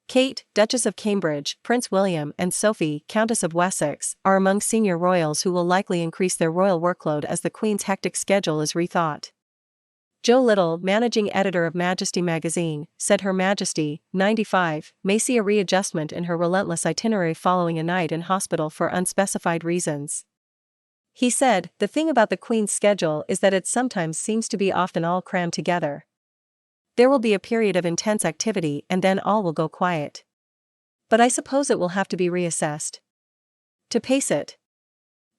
Kate, Duchess of Cambridge, Prince William, and Sophie, Countess of Wessex, are among senior royals who will likely increase their royal workload as the Queen's hectic schedule is rethought. Joe Little, managing editor of Majesty magazine, said Her Majesty, 95, may see a readjustment in her relentless itinerary following a night in hospital for unspecified reasons. He said, "The thing about the Queen's schedule is that it sometimes seems to be often all crammed together. There will be a period of intense activity and then all will go quiet. But I suppose it will have to be reassessed to pace it.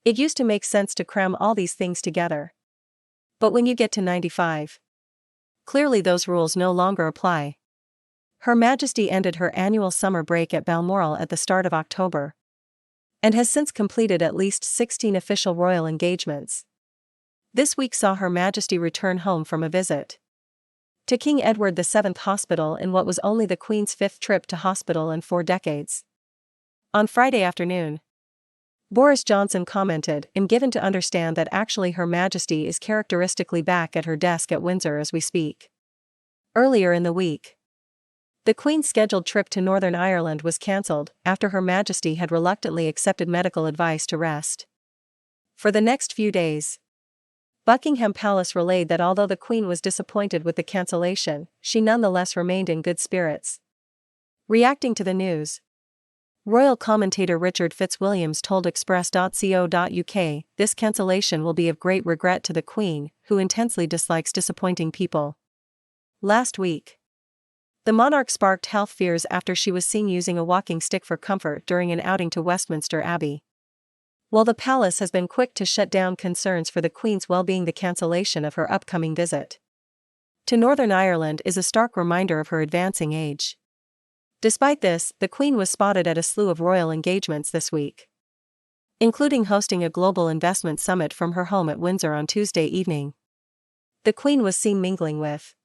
It used to make sense to cram all these things together. But when you get to 95, clearly those rules no longer apply." Her Majesty ended her annual summer break at Balmoral at the start of October, and has since completed at least 16 official royal engagements. This week saw Her Majesty return home from a visit to King Edward VII Hospital in what was only the Queen's 5th trip to hospital in 4 decades. On Friday afternoon, Boris Johnson commented, "I'm given to understand that actually Her Majesty is characteristically back at her desk at Windsor as we speak." Earlier in the week, the Queen's scheduled trip to Northern Ireland was cancelled after Her Majesty had reluctantly accepted medical advice to rest for the next few days. Buckingham Palace relayed that although the Queen was disappointed with the cancellation, she nonetheless remained in good spirits. Reacting to the news, royal commentator Richard Fitzwilliams told Express.co.uk, "This cancellation will be of great regret to the Queen, who intensely dislikes disappointing people." Last week, the monarch sparked health fears after she was seen using a walking stick for comfort during an outing to Westminster Abbey. While the palace has been quick to shut down concerns for the Queen's well-being, the cancellation of her upcoming visit to Northern Ireland is a stark reminder of her advancing age. Despite this, the Queen was spotted at a slew of royal engagements this week, including hosting a global investment summit from her home at Windsor on Tuesday evening. The Queen was seen mingling with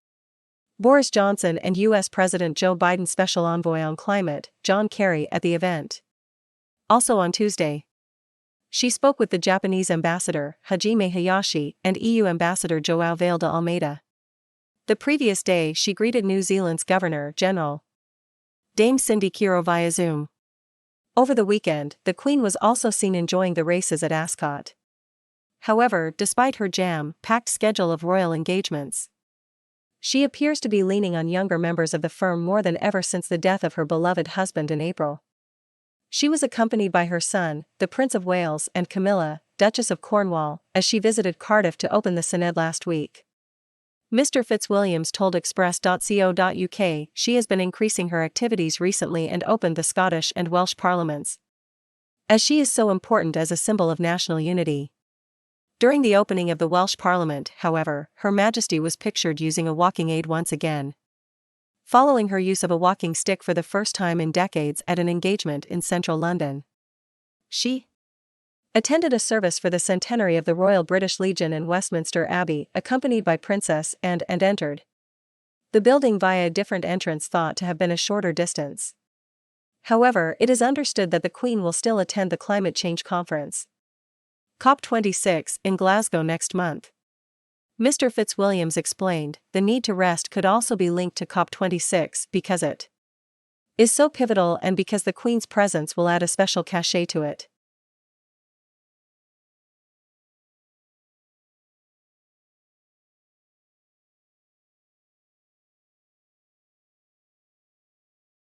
Boris Johnson and U.S. President Joe Biden's special envoy on climate, John Kerry, at the event. Also on Tuesday, she spoke with the Japanese ambassador, Hajime Hayashi, and EU ambassador João Vale de Almeida. The previous day she greeted New Zealand's Governor-General, Dame Cindy Kiro, via Zoom. Over the weekend, the Queen was also seen enjoying the races at Ascot. However, despite her jam-packed schedule of royal engagements, she appears to be leaning on younger members of the firm more than ever since the death of her beloved husband in April. She was accompanied by her son, the Prince of Wales, and Camilla, Duchess of Cornwall, as she visited Cardiff to open the Synod last week. Mr. Fitzwilliams told Express.co.uk she has been increasing her activities recently and opened the Scottish and Welsh parliaments, as she is so important as a symbol of national unity. During the opening of the Welsh Parliament, however, Her Majesty was pictured using a walking aid once again, following her use of a walking stick for the first time in decades at an engagement in central London. She attended a service for the centenary of the Royal British Legion in Westminster Abbey, accompanied by Princess and entered the building via a different entrance thought to have been a shorter distance. However, it is understood that the Queen will still attend the climate change conference, COP26, in Glasgow next month. Mr. Fitzwilliams explained, the need to rest could also be linked to COP26 because it is so pivotal and because the Queen's presence will add a special cachet to it.